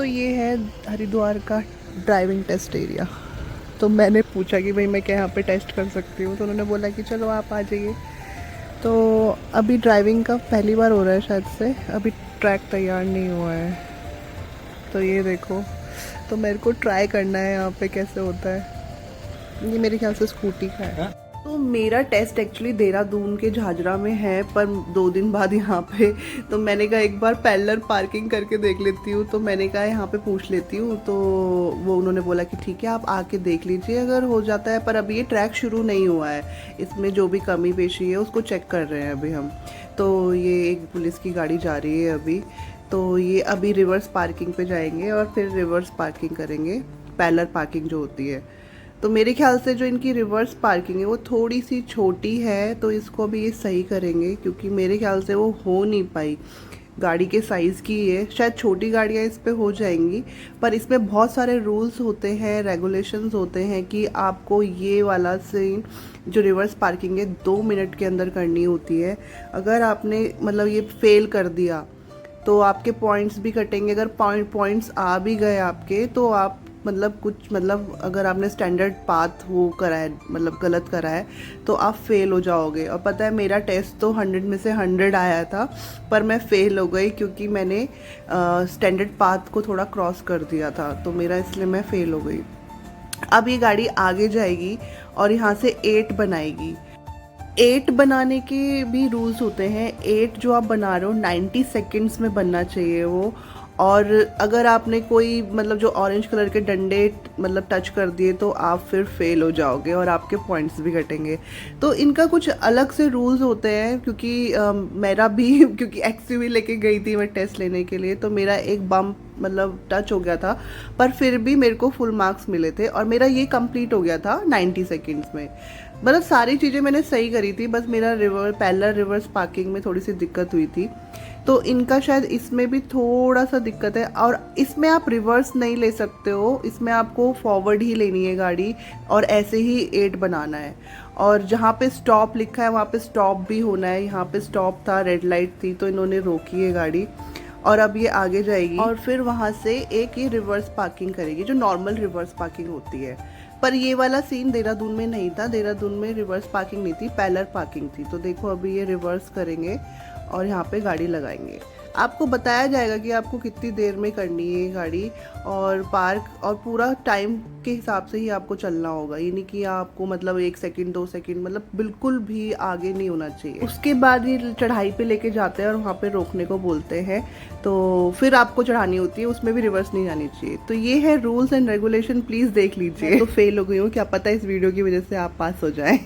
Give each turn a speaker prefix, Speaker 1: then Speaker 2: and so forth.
Speaker 1: तो ये है हरिद्वार का ड्राइविंग टेस्ट एरिया। तो मैंने पूछा कि भाई मैं क्या यहाँ पे टेस्ट कर सकती हूँ, तो उन्होंने बोला कि चलो आप आ जाइए। तो अभी ड्राइविंग का पहली बार हो रहा है शायद से, अभी ट्रैक तैयार नहीं हुआ है। तो ये देखो, तो मेरे को ट्राई करना है यहाँ पे कैसे होता है। ये मेरे ख्याल से स्कूटी का है। तो मेरा टेस्ट एक्चुअली देहरादून के झाझरा में है, पर 2 दिन बाद यहाँ पे, तो मैंने कहा एक बार पैरेलल पार्किंग करके देख लेती हूँ। तो मैंने कहा यहाँ पे पूछ लेती हूँ, तो वो उन्होंने बोला कि ठीक है आप आके देख लीजिए अगर हो जाता है। पर अभी ये ट्रैक शुरू नहीं हुआ है, इसमें जो भी कमी पेशी है उसको चेक कर रहे हैं अभी हम। तो ये एक पुलिस की गाड़ी जा रही है अभी, तो ये अभी रिवर्स पार्किंग पे जाएंगे और फिर रिवर्स पार्किंग करेंगे, पैरेलल पार्किंग जो होती है। तो मेरे ख्याल से जो इनकी रिवर्स पार्किंग है वो थोड़ी सी छोटी है, तो इसको भी ये सही करेंगे, क्योंकि मेरे ख्याल से वो हो नहीं पाई, गाड़ी के साइज़ की है। शायद छोटी गाड़ियाँ इस पे हो जाएंगी, पर इसमें बहुत सारे रूल्स होते हैं, रेगुलेशंस होते हैं कि आपको ये वाला सीन जो रिवर्स पार्किंग है 2 मिनट के अंदर करनी होती है। अगर आपने मतलब ये फेल कर दिया तो आपके पॉइंट्स भी कटेंगे। अगर पॉइंट्स आ भी गए आपके, तो आप मतलब कुछ मतलब अगर आपने स्टैंडर्ड पाथ वो करा है, मतलब गलत करा है, तो आप फेल हो जाओगे। और पता है मेरा टेस्ट तो 100 में से 100 आया था, पर मैं फेल हो गई क्योंकि मैंने स्टैंडर्ड पाथ को थोड़ा क्रॉस कर दिया था, तो मेरा इसलिए मैं फेल हो गई। अब ये गाड़ी आगे जाएगी और यहाँ से 8 बनाएगी। 8 बनाने के भी रूल्स होते हैं। 8 जो आप बना रहे हो 90 सेकेंड्स में बनना चाहिए वो। और अगर आपने कोई मतलब जो ऑरेंज कलर के डंडे मतलब टच कर दिए, तो आप फिर फेल हो जाओगे और आपके पॉइंट्स भी घटेंगे। तो इनका कुछ अलग से रूल्स होते हैं, क्योंकि मेरा भी क्योंकि एक्सयूवी लेके गई थी मैं टेस्ट लेने के लिए, तो मेरा एक बम्प मतलब टच हो गया था, पर फिर भी मेरे को फुल मार्क्स मिले थे और मेरा ये कंप्लीट हो गया था 90 सेकेंड्स में। मतलब सारी चीज़ें मैंने सही करी थी, बस मेरा पैरेलल रिवर्स पार्किंग में थोड़ी सी दिक्कत हुई थी। तो इनका शायद इसमें भी थोड़ा सा दिक्कत है, और इसमें आप रिवर्स नहीं ले सकते हो, इसमें आपको फॉरवर्ड ही लेनी है गाड़ी और ऐसे ही 8 बनाना है। और जहाँ पे स्टॉप लिखा है वहाँ पे स्टॉप भी होना है। यहाँ पे स्टॉप था, रेड लाइट थी, तो इन्होंने रोकी है गाड़ी और अब ये आगे जाएगी और फिर वहाँ से एक ये रिवर्स पार्किंग करेगी, जो नॉर्मल रिवर्स पार्किंग होती है। पर ये वाला सीन देहरादून में नहीं था, देहरादून में रिवर्स पार्किंग नहीं थी, पैरेलल पार्किंग थी। तो देखो अभी ये रिवर्स करेंगे और यहाँ पे गाड़ी लगाएंगे। आपको बताया जाएगा कि आपको कितनी देर में करनी है गाड़ी और पार्क, और पूरा टाइम के हिसाब से ही आपको चलना होगा। ये नहीं कि आपको मतलब 1 सेकंड 2 सेकंड मतलब बिल्कुल भी आगे नहीं होना चाहिए। उसके बाद ये चढ़ाई पे लेके जाते हैं और वहाँ पे रोकने को बोलते हैं, तो फिर आपको चढ़ानी होती है, उसमें भी रिवर्स नहीं जानी चाहिए। तो ये है रूल्स एंड रेगुलेशन, प्लीज़ देख लीजिए। तो फेल हो गई हूँ, क्या पता इस वीडियो की वजह से आप पास हो जाए।